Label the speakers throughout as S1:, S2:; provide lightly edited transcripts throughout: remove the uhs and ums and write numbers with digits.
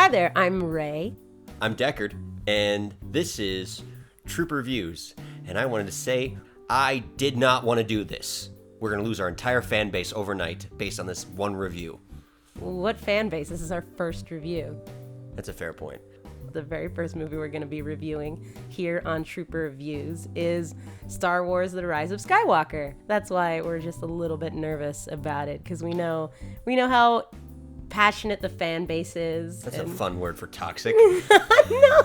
S1: Hi there, I'm Rae.
S2: I'm Deckard, and this is Trooper Views. And I wanted to say, I did not want to do this. We're going to lose our entire fan base overnight based on this one review.
S1: What fan base? This is our first review.
S2: That's a fair point.
S1: The very first movie we're going to be reviewing here on Trooper Views is Star Wars: The Rise of Skywalker. That's why we're just a little bit nervous about it, because we know how passionate the fan base is.
S2: That's a fun word for toxic.
S1: No.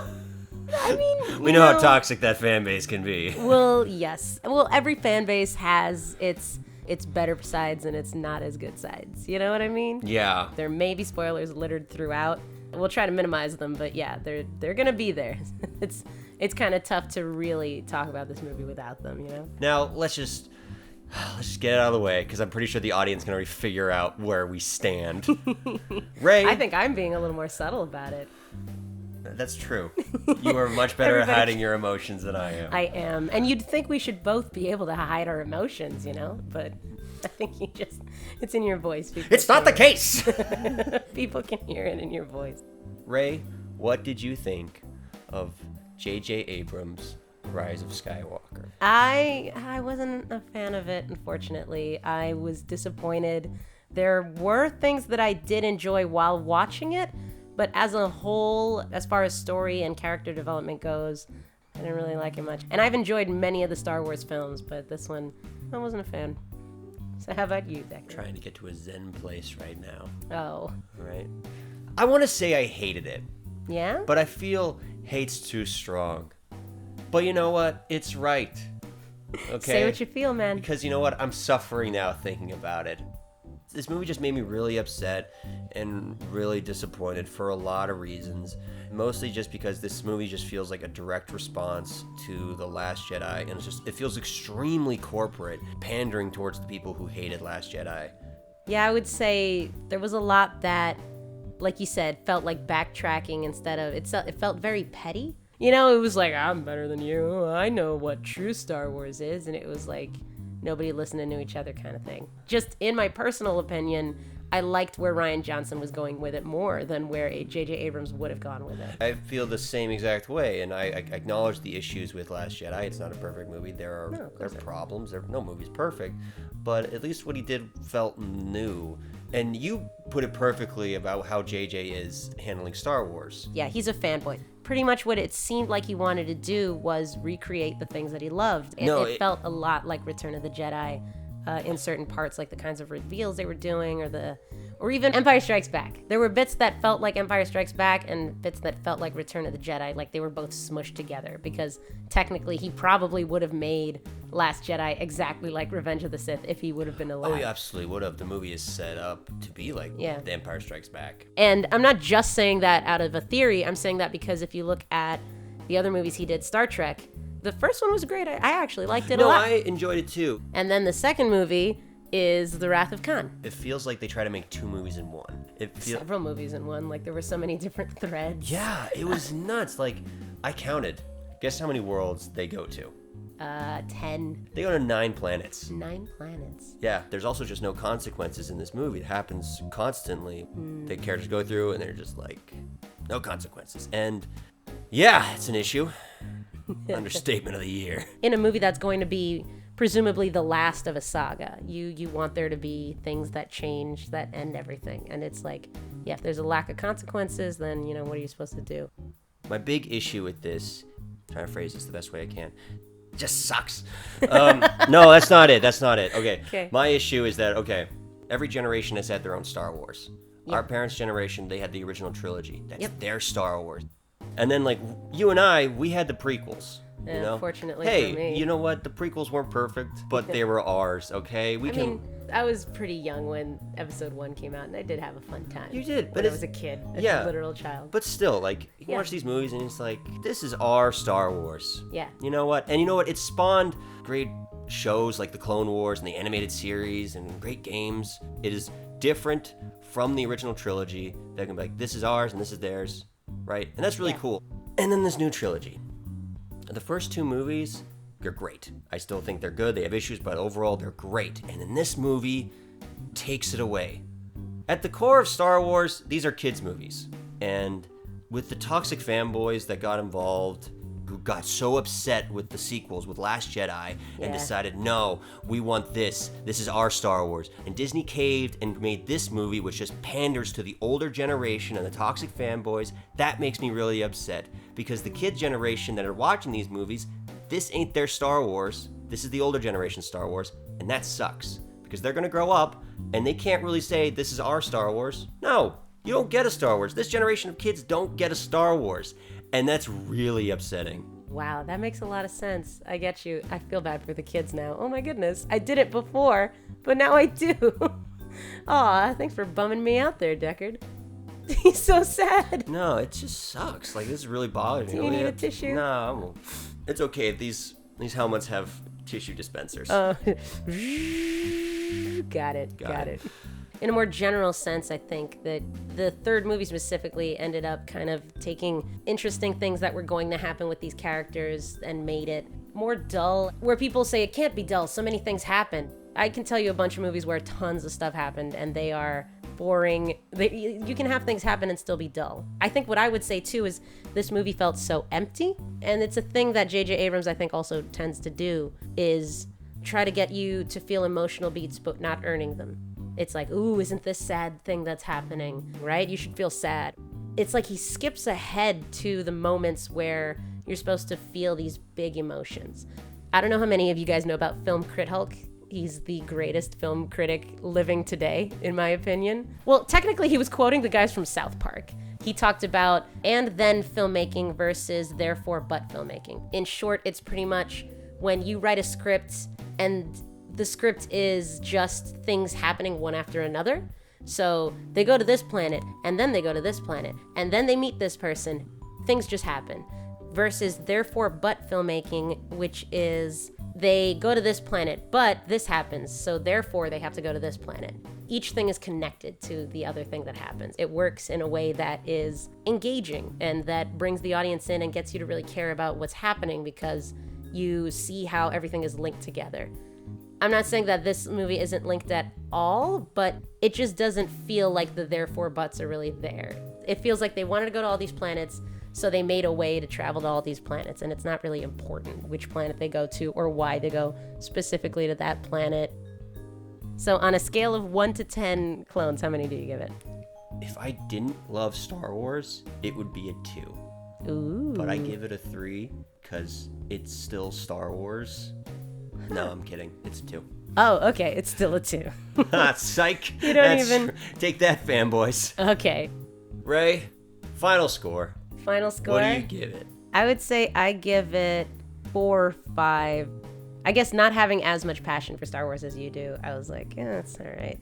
S1: I mean,
S2: we know how toxic that fan base can be.
S1: Well, yes. Well, every fan base has its better sides and its not as good sides. You know what I mean?
S2: Yeah.
S1: There may be spoilers littered throughout. We'll try to minimize them, but yeah, they're gonna be there. It's kind of tough to really talk about this movie without them, you know?
S2: Now, let's just get it out of the way, because I'm pretty sure the audience can already figure out where we stand. Rae.
S1: I think I'm being a little more subtle about it.
S2: That's true. You are much better at hiding your emotions than I am.
S1: I am. And you'd think we should both be able to hide our emotions, you know? But I think it's in your voice.
S2: It's not the case!
S1: People can hear it in your voice.
S2: Rae, what did you think of J.J. Abrams' Rise of Skywalker?
S1: I wasn't a fan of it, unfortunately. I was disappointed. There were things that I did enjoy while watching it, but as a whole, as far as story and character development goes, I didn't really like it much. And I've enjoyed many of the Star Wars films, but this one, I wasn't a fan. So how about you, Deckard?
S2: Trying to get to a zen place right now.
S1: Oh.
S2: Right? I want to say I hated it.
S1: Yeah?
S2: But I feel hate's too strong. But you know what? It's right. Okay?
S1: Say what you feel, man.
S2: Because you know what? I'm suffering now thinking about it. This movie just made me really upset and really disappointed for a lot of reasons. Mostly just because this movie just feels like a direct response to The Last Jedi, and it feels extremely corporate, pandering towards the people who hated Last Jedi.
S1: Yeah, I would say there was a lot that, like you said, felt like backtracking instead of, it felt very petty. You know, it was like, I'm better than you, I know what true Star Wars is, and it was like, nobody listening to each other kind of thing. Just in my personal opinion, I liked where Rian Johnson was going with it more than where J.J. Abrams would have gone with it.
S2: I feel the same exact way, and I acknowledge the issues with Last Jedi. It's not a perfect movie. There are problems. No movie's perfect, but at least what he did felt new. And you put it perfectly about how J.J. is handling Star Wars.
S1: Yeah, he's a fanboy. Pretty much what it seemed like he wanted to do was recreate the things that he loved. It felt a lot like Return of the Jedi in certain parts, like the kinds of reveals they were doing, or even Empire Strikes Back. There were bits that felt like Empire Strikes Back and bits that felt like Return of the Jedi, like they were both smushed together, because technically he probably would have made Last Jedi exactly like Revenge of the Sith if he would have been alive.
S2: Oh, he absolutely would have. The movie is set up to be like The Empire Strikes Back.
S1: And I'm not just saying that out of a theory. I'm saying that because if you look at the other movies he did, Star Trek, the first one was great. I actually liked it a lot.
S2: No, I enjoyed it too.
S1: And then the second movie is The Wrath of Khan.
S2: It feels like they try to make two movies in one.
S1: Several movies in one. Like there were so many different threads.
S2: Yeah, it was nuts. Like, I counted. Guess how many worlds they go to?
S1: 10.
S2: They go to 9 planets.
S1: 9 planets.
S2: Yeah, there's also just no consequences in this movie. It happens constantly. The characters go through and they're just like, no consequences. And yeah, it's an issue. Understatement of the year.
S1: In a movie that's going to be presumably the last of a saga, you want there to be things that change, that end everything. And it's like, yeah, if there's a lack of consequences, then, you know, what are you supposed to do?
S2: My big issue with this, I'm trying to phrase this the best way I can, just sucks. No, that's not it. Okay. My issue is that, every generation has had their own Star Wars. Yep. Our parents' generation, they had the original trilogy. That's their Star Wars. And then, like, you and I, we had the prequels. You know?
S1: Fortunately
S2: for me.
S1: Hey,
S2: you know what? The prequels weren't perfect, but they were ours, okay?
S1: I mean, I was pretty young when Episode 1 came out, and I did have a fun time.
S2: You did,
S1: but I was a kid, a literal child.
S2: But still, like, you watch these movies, and it's like, this is our Star Wars.
S1: Yeah.
S2: You know what? And you know what? It spawned great shows like the Clone Wars and the animated series and great games. It is different from the original trilogy. They can be like, this is ours and this is theirs, right? And that's really cool. And then this new trilogy. The first 2 movies, they're great. I still think they're good. They have issues, but overall, they're great. And then this movie takes it away. At the core of Star Wars, these are kids' movies. And with the toxic fanboys that got involved, who got so upset with the sequels, with Last Jedi, and decided, no, we want this. This is our Star Wars. And Disney caved and made this movie, which just panders to the older generation and the toxic fanboys. That makes me really upset, because the kid generation that are watching these movies, this ain't their Star Wars. This is the older generation Star Wars, and that sucks, because they're going to grow up, and they can't really say, this is our Star Wars. No, you don't get a Star Wars. This generation of kids don't get a Star Wars. And that's really upsetting.
S1: Wow, that makes a lot of sense. I get you. I feel bad for the kids now. Oh my goodness. I did it before, but now I do. Aw, thanks for bumming me out there, Deckard. He's so sad.
S2: No, it just sucks. Like, this is really bothering me.
S1: Do you need a tissue?
S2: No, it's okay. These helmets have tissue dispensers.
S1: Got it. In a more general sense, I think that the third movie specifically ended up kind of taking interesting things that were going to happen with these characters and made it more dull, where people say it can't be dull, so many things happen. I can tell you a bunch of movies where tons of stuff happened and they are boring. You can have things happen and still be dull. I think what I would say too is this movie felt so empty, and it's a thing that J.J. Abrams I think also tends to do, is try to get you to feel emotional beats but not earning them. It's like, ooh, isn't this sad thing that's happening, right? You should feel sad. It's like he skips ahead to the moments where you're supposed to feel these big emotions. I don't know how many of you guys know about Film Crit Hulk. He's the greatest film critic living today, in my opinion. Well, technically, he was quoting the guys from South Park. He talked about and then filmmaking versus therefore but filmmaking. In short, it's pretty much when you write a script and the script is just things happening one after another. So they go to this planet, and then they go to this planet, and then they meet this person. Things just happen. Versus therefore but filmmaking, which is they go to this planet, but this happens, so therefore they have to go to this planet. Each thing is connected to the other thing that happens. It works in a way that is engaging and that brings the audience in and gets you to really care about what's happening because you see how everything is linked together. I'm not saying that this movie isn't linked at all, but it just doesn't feel like the therefore buts are really there. It feels like they wanted to go to all these planets, so they made a way to travel to all these planets, and it's not really important which planet they go to or why they go specifically to that planet. So on a scale of 1 to 10 clones, how many do you give it?
S2: If I didn't love Star Wars, it would be a 2.
S1: Ooh.
S2: But I give it a 3 because it's still Star Wars. No, I'm kidding. It's a 2.
S1: Oh, okay. It's still a 2.
S2: Psych.
S1: You don't even...
S2: Take that, fanboys.
S1: Okay.
S2: Rae, final score.
S1: Final score?
S2: What do you give it?
S1: I would say I give it 4 or 5. I guess not having as much passion for Star Wars as you do, I was like, yeah, it's all right.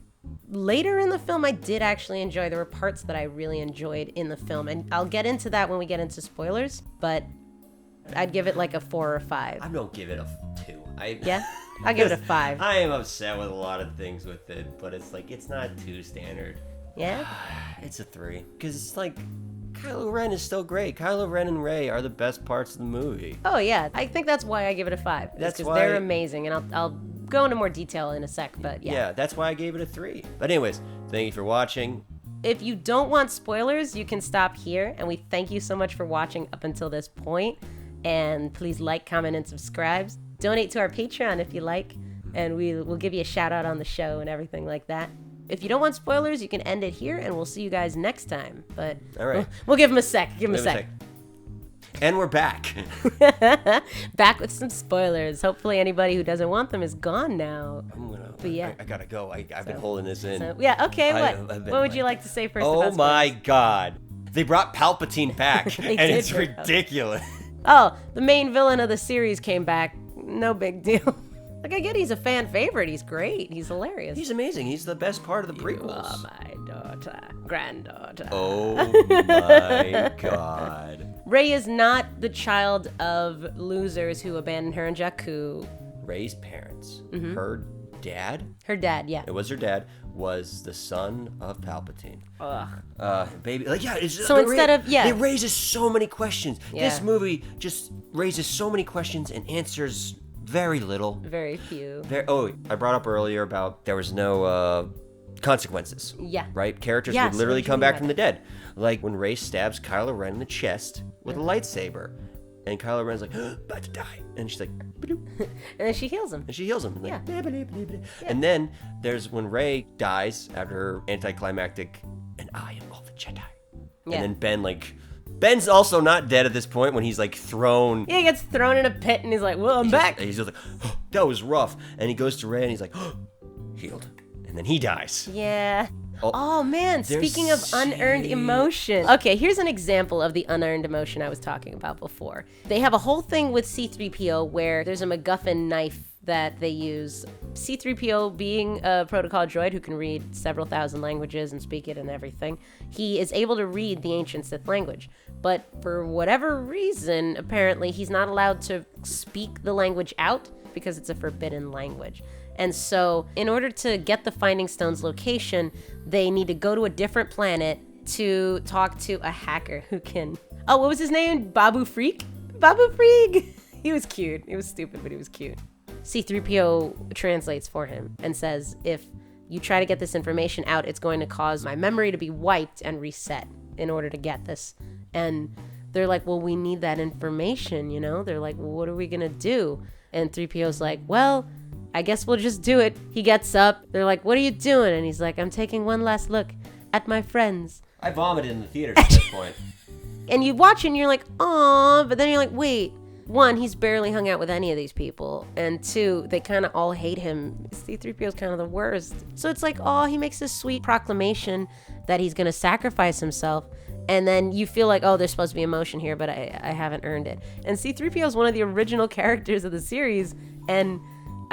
S1: Later in the film, I did actually enjoy. There were parts that I really enjoyed in the film, and I'll get into that when we get into spoilers, but I'd give it like a 4 or 5.
S2: I don't give it a 2.
S1: Yeah? I'll give it a 5.
S2: I am upset with a lot of things with it, but it's like, it's not too standard.
S1: Yeah?
S2: It's a 3. Because it's like, Kylo Ren is still great. Kylo Ren and Rae are the best parts of the movie.
S1: Oh, yeah. I think that's why I give it a 5.
S2: That's
S1: because
S2: why...
S1: they're amazing, and I'll go into more detail in a sec, but yeah.
S2: Yeah, that's why I gave it a 3. But anyways, thank you for watching.
S1: If you don't want spoilers, you can stop here, and we thank you so much for watching up until this point. And please like, comment, and subscribe. Donate to our Patreon if you like, and we'll give you a shout out on the show and everything like that. If you don't want spoilers, you can end it here, and we'll see you guys next time. But
S2: all right,
S1: we'll give them a sec. Give them a sec.
S2: And we're back.
S1: Back with some spoilers. Hopefully, anybody who doesn't want them is gone now. But yeah,
S2: I gotta go. I've been holding this in.
S1: So, yeah. Okay. What would you like to say first?
S2: Oh
S1: about
S2: my God! They brought Palpatine back, and it's ridiculous.
S1: Oh, the main villain of the series came back. No big deal. Like, I get he's a fan favorite. He's great. He's hilarious.
S2: He's amazing. He's the best part of the prequels.
S1: You are my daughter. Granddaughter.
S2: Oh my God.
S1: Rae is not the child of losers who abandoned her in Jakku.
S2: Ray's parents. Mm-hmm. Her dad?
S1: Her dad, yeah.
S2: It was her dad. Was the son of Palpatine. Baby, like, yeah.
S1: So instead of, yeah.
S2: It raises so many questions.
S1: Yeah.
S2: This movie just raises so many questions and answers very little.
S1: Very few.
S2: I brought up earlier about there was no consequences.
S1: Yeah.
S2: Right? Characters
S1: Yes,
S2: would literally
S1: what do you
S2: come
S1: mean
S2: back
S1: by
S2: from the dead. Like when Rae stabs Kylo Ren in the chest with a lightsaber. And Kylo Ren's like, about to die. And she's like, "Bloop."
S1: And then she heals him.
S2: And she heals him. And, like,
S1: Yeah.
S2: "Blah, blah, blah, blah." And then there's when Rae dies after her anticlimactic, and I am all the Jedi.
S1: Yeah.
S2: And then Ben's also not dead at this point when he's like thrown.
S1: Yeah, he gets thrown in a pit and he's like, well, I'm back.
S2: He's just like, oh, that was rough. And he goes to Rae and he's like, oh, healed. And then he dies.
S1: Yeah. Oh man, speaking of unearned
S2: sick.
S1: emotion. Okay, here's an example of the unearned emotion I was talking about before. They have a whole thing with C-3PO where there's a MacGuffin knife that they use. C-3PO being a protocol droid who can read several thousand languages and speak it and everything, he is able to read the ancient Sith language. But for whatever reason, apparently he's not allowed to speak the language out because it's a forbidden language. And so in order to get the Finding Stone's location, they need to go to a different planet to talk to a hacker who can... Oh, what was his name? Babu Freak? Babu Freak! He was cute. He was stupid, but he was cute. C-3PO translates for him and says, if you try to get this information out, it's going to cause my memory to be wiped and reset in order to get this. And they're like, well, we need that information, you know? They're like, well, what are we going to do? And 3PO's like, well... I guess we'll just do it. He gets up. They're like, what are you doing? And he's like, I'm taking one last look at my friends.
S2: I vomited in the theaters at this point.
S1: And you watch it and you're like, aw, but then you're like, wait. One, he's barely hung out with any of these people. And two, they kind of all hate him. C-3PO's kind of the worst. So it's like, oh, he makes this sweet proclamation that he's going to sacrifice himself. And then you feel like, oh, there's supposed to be emotion here, but I haven't earned it. And C-3PO is one of the original characters of the series. And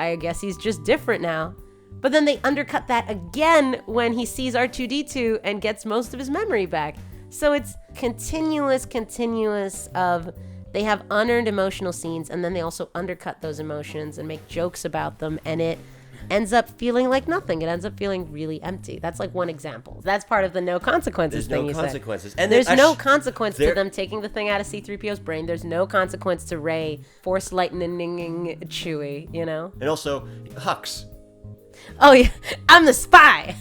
S1: I guess he's just different now. But then they undercut that again when he sees R2-D2 and gets most of his memory back. So it's continuous of they have unearned emotional scenes and then they also undercut those emotions and make jokes about them, and it ends up feeling like nothing. It ends up feeling really empty. That's like one example. That's part of the no consequences thing you said. There's no consequences. And there's no consequence to them taking the thing out of C-3PO's brain. There's no consequence to Rae force lightning Chewie, you know?
S2: And also, Hux.
S1: Oh, yeah. I'm the spy.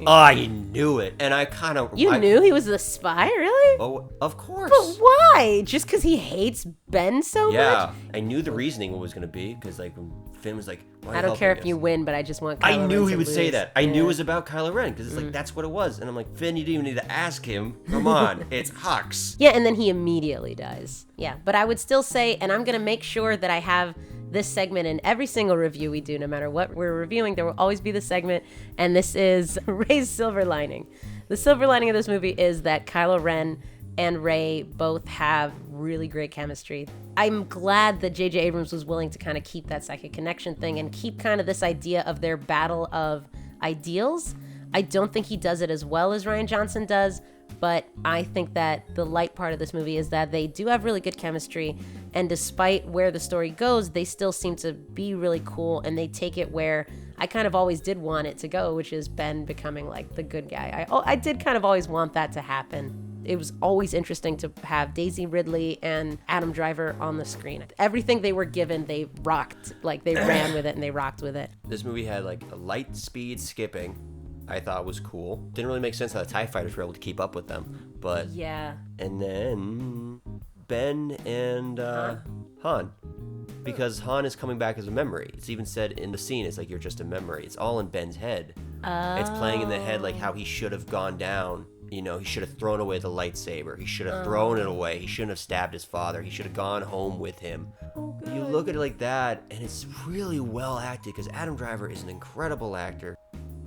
S2: I knew it. And I kind of...
S1: You knew he was the spy, really?
S2: Oh, of course.
S1: But why? Just because he hates Ben so much?
S2: Yeah. I knew the reasoning was going to be, because like when Finn was like...
S1: I don't care if you win, but I just want Kylo Ren
S2: I knew he would
S1: lose.
S2: say that. I knew it was about Kylo Ren, because it's like, that's what it was. And I'm like, Finn, you didn't even need to ask him. Come on. It's Hux.
S1: Yeah, and then he immediately dies. Yeah, but I would still say, and I'm going to make sure that I have this segment in every single review we do, no matter what we're reviewing, there will always be this segment, and this is Rae's silver lining. The silver lining of this movie is that Kylo Ren and Rae both have really great chemistry. I'm glad that J.J. Abrams was willing to kind of keep that psychic connection thing and keep kind of this idea of their battle of ideals. I don't think he does it as well as Rian Johnson does, but I think that the light part of this movie is that they do have really good chemistry, and despite where the story goes, they still seem to be really cool, and they take it where I kind of always did want it to go, which is Ben becoming like the good guy. I did kind of always want that to happen. It was always interesting to have Daisy Ridley and Adam Driver on the screen. Everything they were given, they rocked. Like, they ran with it and they rocked with it.
S2: This movie had like a light speed skipping. I thought was cool. Didn't really make sense how the TIE fighters were able to keep up with them. But
S1: yeah.
S2: And then Ben and Han. Because Han is coming back as a memory. It's even said in the scene, it's like, you're just a memory. It's all in Ben's head.
S1: Oh.
S2: It's playing in the head like how he should have gone down. You know, he should have thrown away the lightsaber. He should have thrown it away. He shouldn't have stabbed his father. He should have gone home with him. Oh, you look at it like that, and it's really well acted because Adam Driver is an incredible actor.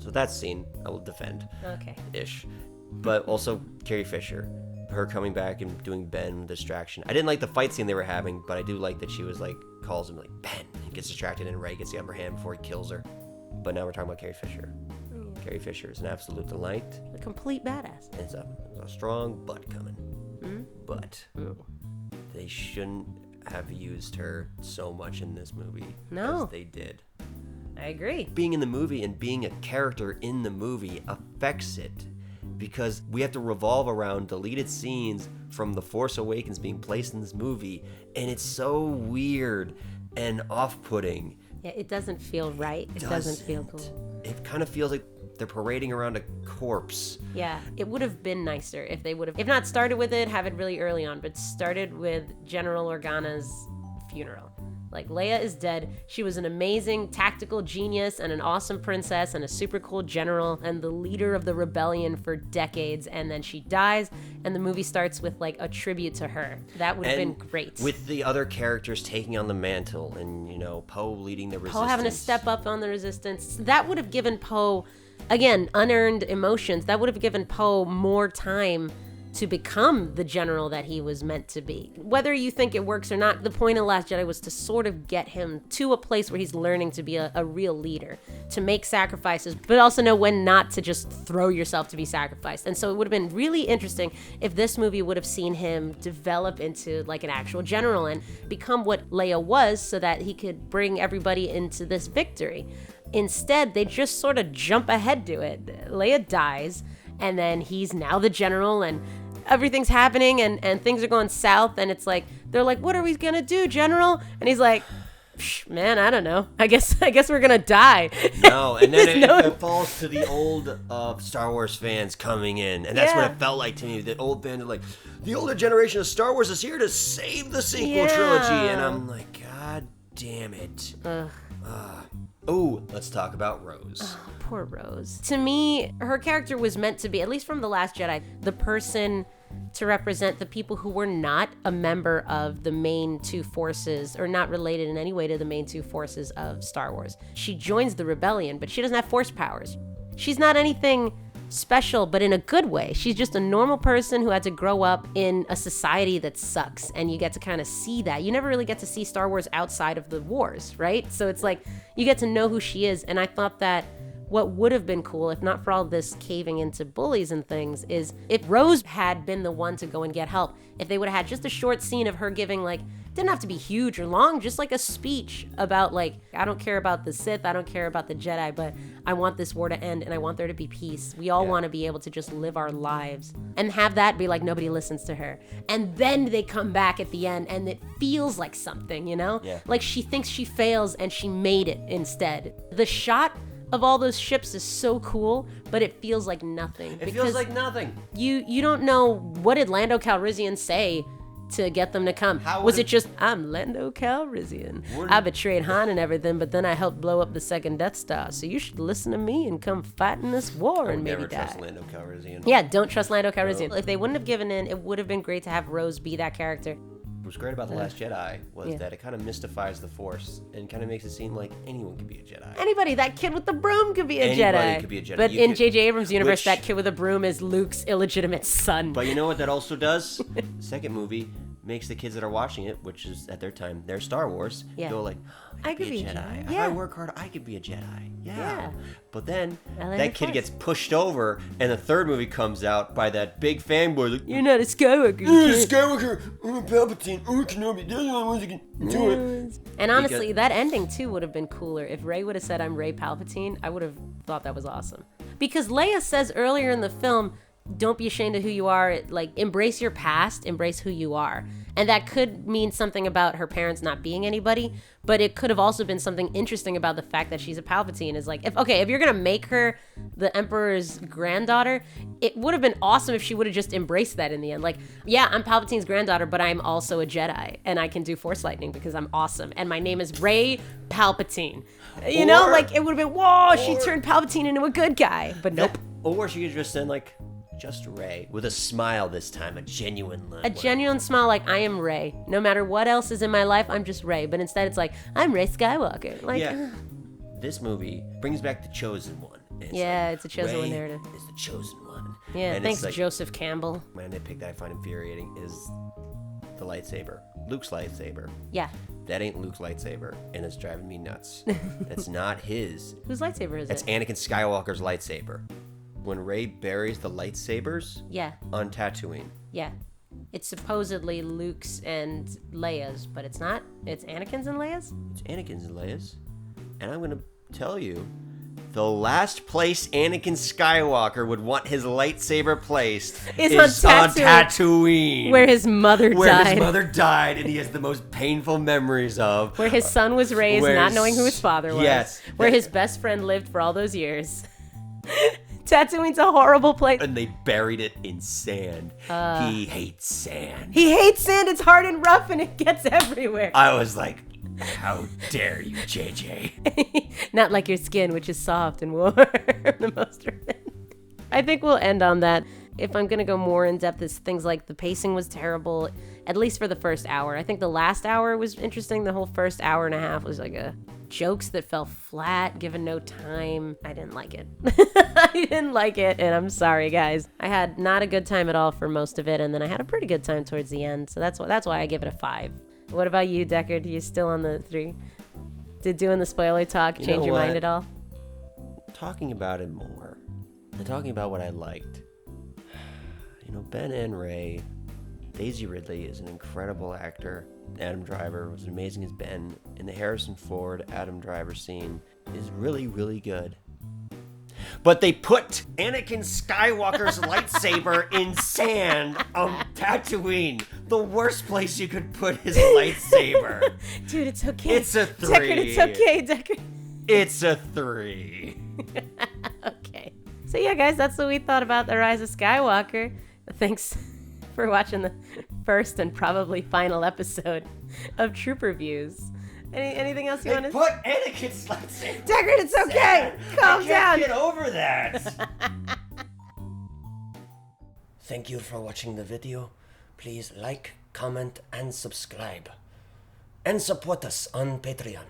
S2: So that scene, I will defend.
S1: Okay.
S2: Ish. But also Carrie Fisher. Her coming back and doing Ben distraction. I didn't like the fight scene they were having, but I do like that she was like, calls him like, Ben, and gets distracted, and Rae gets the upper hand before he kills her. But now we're talking about Carrie Fisher. Carrie Fisher is an absolute delight.
S1: A complete badass.
S2: It's a strong butt coming. But they shouldn't have used her so much in this movie as they did.
S1: I agree.
S2: Being in the movie and being a character in the movie affects it, because we have to revolve around deleted scenes from The Force Awakens being placed in this movie, and it's so weird and off-putting
S1: Yeah, it doesn't feel right. It doesn't feel cool.
S2: It kind of feels like they're parading around a corpse.
S1: Yeah, it would have been nicer if they would have, if not started with it, have it really early on, but started with General Organa's funeral. Like, Leia is dead. She was an amazing tactical genius and an awesome princess and a super cool general and the leader of the rebellion for decades. And then she dies, and the movie starts with, like, a tribute to her. That would have been great.
S2: With the other characters taking on the mantle and, Poe leading the resistance.
S1: Poe having to step up on the resistance. That would have given Poe, again, unearned emotions. That would have given Poe more time to become the general that he was meant to be. Whether you think it works or not, the point of Last Jedi was to sort of get him to a place where he's learning to be a real leader, to make sacrifices, but also know when not to just throw yourself to be sacrificed. And so it would have been really interesting if this movie would have seen him develop into like an actual general and become what Leia was so that he could bring everybody into this victory. Instead, they just sort of jump ahead to it. Leia dies, and then he's now the general, and everything's happening, and things are going south, and it's like, they're like, what are we gonna do, General? And he's like, man, I don't know. I guess we're gonna die.
S2: No, and then it falls to the old Star Wars fans coming in, and that's what it felt like to me. The old fans are like, the older generation of Star Wars is here to save the sequel trilogy, and I'm like, God damn it. Oh, let's talk about Rose.
S1: Oh, poor Rose. To me, her character was meant to be, at least from The Last Jedi, the person to represent the people who were not a member of the main two forces or not related in any way to the main two forces of Star Wars. She joins the rebellion, but she doesn't have force powers. She's not anything special, but in a good way. She's just a normal person who had to grow up in a society that sucks, and you get to kind of see that. You never really get to see Star Wars outside of the wars, right? So it's like you get to know who she is, and I thought that what would have been cool, if not for all this caving into bullies and things, is if Rose had been the one to go and get help. If they would have had just a short scene of her giving, like, didn't have to be huge or long, just like a speech about, like, I don't care about the Sith, I don't care about the Jedi, but I want this war to end and I want there to be peace. We all want to be able to just live our lives, and have that be like nobody listens to her. And then they come back at the end and it feels like something, Yeah. Like she thinks she fails and she made it instead. The shot of all those ships is so cool, but it feels like nothing.
S2: It feels like nothing.
S1: You don't know, what did Lando Calrissian say to get them to come? Was it just, I'm Lando Calrissian. I betrayed Han and everything, but then I helped blow up the second Death Star, so you should listen to me and come fight in this war and maybe die.
S2: Never trust Lando Calrissian.
S1: Yeah, don't trust Lando Calrissian. If they wouldn't have given in, it would have been great to have Rose be that character.
S2: What was great about The Last Jedi was that it kind of mystifies the Force and kind of makes it seem like anyone can be a Jedi.
S1: Anybody, that kid with the broom could be a Jedi.
S2: Anybody could be a Jedi.
S1: But in J.J. Abrams' universe, that kid with a broom is Luke's illegitimate son.
S2: But you know what that also does? The second movie makes the kids that are watching it, which is at their time, their Star Wars, go like, I could be a Jedi. If I work hard, I could be a Jedi. Yeah. But then that kid gets pushed over, and the third movie comes out by that big fanboy. Like,
S1: you're not a Skywalker.
S2: You're a Skywalker. I'm a Palpatine. I'm a Kenobi. They're the only ones who can do it.
S1: And honestly, that ending too would have been cooler. If Rey would have said, I'm Rey Palpatine, I would have thought that was awesome. Because Leia says earlier in the film, don't be ashamed of who you are. Like, embrace your past, embrace who you are. And that could mean something about her parents not being anybody, but it could have also been something interesting about the fact that she's a Palpatine. Is like, if you're gonna make her the Emperor's granddaughter, it would have been awesome if she would have just embraced that in the end. Like, yeah, I'm Palpatine's granddaughter, but I'm also a Jedi, and I can do Force lightning because I'm awesome, and my name is Rey Palpatine. You know, like, it would have been, whoa, she turned Palpatine into a good guy, but nope.
S2: Or she could just send, like, just Rey with a smile this time, a genuine look.
S1: A genuine smile, like, I am Rey. No matter what else is in my life, I'm just Rey. But instead, it's like, I'm Rey Skywalker. Like,
S2: this movie brings back the Chosen One.
S1: It's a Chosen One narrative.
S2: It's the Chosen One.
S1: Yeah, and thanks, Joseph Campbell.
S2: My nitpick that I find infuriating is the lightsaber, Luke's lightsaber.
S1: Yeah.
S2: That ain't Luke's lightsaber, and it's driving me nuts. It's not his.
S1: Whose lightsaber is it?
S2: It's Anakin Skywalker's lightsaber. When Rey buries the lightsabers on Tatooine.
S1: Yeah. It's supposedly Luke's and Leia's, but it's not. It's Anakin's and Leia's?
S2: It's Anakin's and Leia's. And I'm going to tell you the last place Anakin Skywalker would want his lightsaber placed
S1: is
S2: on Tatooine.
S1: Where his mother died.
S2: Where his mother died, and he has the most painful memories of.
S1: Where his son was raised not knowing who his father was.
S2: Yes.
S1: Where his best friend lived for all those years. Tatooine's a horrible place.
S2: And they buried it in sand. He hates sand.
S1: He hates sand. It's hard and rough, and it gets everywhere.
S2: I was like, how dare you, JJ?
S1: Not like your skin, which is soft and warm the most of it. I think we'll end on that. If I'm going to go more in depth, it's things like the pacing was terrible, at least for the first hour. I think the last hour was interesting. The whole first hour and a half was like jokes that fell flat, given no time. I didn't like it. I didn't like it, and I'm sorry, guys. I had not a good time at all for most of it, and then I had a pretty good time towards the end, so that's why I give it a 5. What about you, Deckard? Are you still on the 3? Did doing the spoiler talk change your mind at all?
S2: Talking about it more, and talking about what I liked. Ben and Rae, Daisy Ridley is an incredible actor. Adam Driver was amazing as Ben, and the Harrison Ford Adam Driver scene is really, really good. But they put Anakin Skywalker's lightsaber in sand on Tatooine, the worst place you could put his lightsaber.
S1: Dude, it's okay.
S2: It's a 3.
S1: Deckard, it's okay, Deckard.
S2: It's a 3.
S1: Okay. So yeah, guys, that's what we thought about The Rise of Skywalker. Thanks for watching the first and probably final episode of Trooper Views. Anything else you want to say?
S2: Put Anakin's lightsaber.
S1: Deckard, it's okay. Calm down.
S2: Get over that. Thank you for watching the video. Please like, comment, and subscribe. And support us on Patreon.